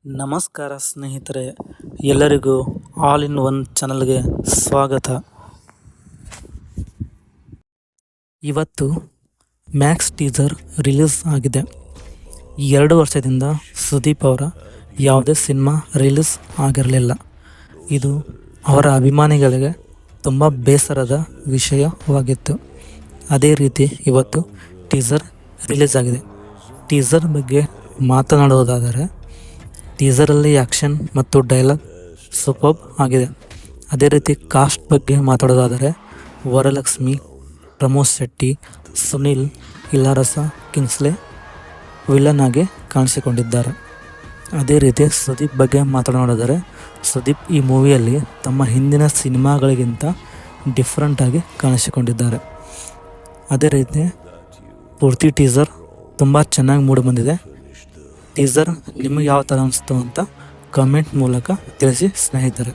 ನಮಸ್ಕಾರ ಸ್ನೇಹಿತರೆ, ಎಲ್ಲರಿಗೂ ಆಲ್ ಇನ್ ಒನ್ ಚಾನಲ್ಗೆ ಸ್ವಾಗತ. ಇವತ್ತು ಮ್ಯಾಕ್ಸ್ ಟೀಸರ್ ರಿಲೀಸ್ ಆಗಿದೆ. 2 ವರ್ಷದಿಂದ ಸುದೀಪ್ ಅವರ ಯಾವುದೇ ಸಿನಿಮಾ ರಿಲೀಸ್ ಆಗಿರಲಿಲ್ಲ. ಇದು ಅವರ ಅಭಿಮಾನಿಗಳಿಗೆ ತುಂಬ ಬೇಸರದ ವಿಷಯವಾಗಿತ್ತು. ಅದೇ ರೀತಿ ಇವತ್ತು ಟೀಸರ್ ರಿಲೀಸ್ ಆಗಿದೆ. ಟೀಸರ್ ಬಗ್ಗೆ ಮಾತನಾಡುವುದಾದರೆ, ಟೀಸರಲ್ಲಿ ಆ್ಯಕ್ಷನ್ ಮತ್ತು ಡೈಲಾಗ್ ಸೂಪರ್ಬ್ ಆಗಿದೆ. ಅದೇ ರೀತಿ ಕಾಸ್ಟ್ ಬಗ್ಗೆ ಮಾತಾಡೋದಾದರೆ, ವರಲಕ್ಷ್ಮಿ, ಪ್ರಮೋದ್ ಶೆಟ್ಟಿ, ಸುನಿಲ್, ಇಳಾರಸ, ಕಿಂಗ್ಸ್ಲೆ ವಿಲನ್ ಆಗಿ ಕಾಣಿಸಿಕೊಂಡಿದ್ದಾರೆ. ಅದೇ ರೀತಿ ಸುದೀಪ್ ಬಗ್ಗೆ ಮಾತನಾಡಿದರೆ, ಸುದೀಪ್ ಈ ಮೂವಿಯಲ್ಲಿ ತಮ್ಮ ಹಿಂದಿನ ಸಿನಿಮಾಗಳಿಗಿಂತ ಡಿಫ್ರೆಂಟಾಗಿ ಕಾಣಿಸಿಕೊಂಡಿದ್ದಾರೆ. ಅದೇ ರೀತಿ ಪೂರ್ತಿ ಟೀಸರ್ ತುಂಬ ಚೆನ್ನಾಗಿ ಮೂಡಿಬಂದಿದೆ. ಟೀಸರ್ ನಿಮಗೆ ಯಾವ ಥರ ಅನಿಸ್ತು ಅಂತ ಕಮೆಂಟ್ ಮೂಲಕ ತಿಳಿಸಿ ಸ್ನೇಹಿತರೆ.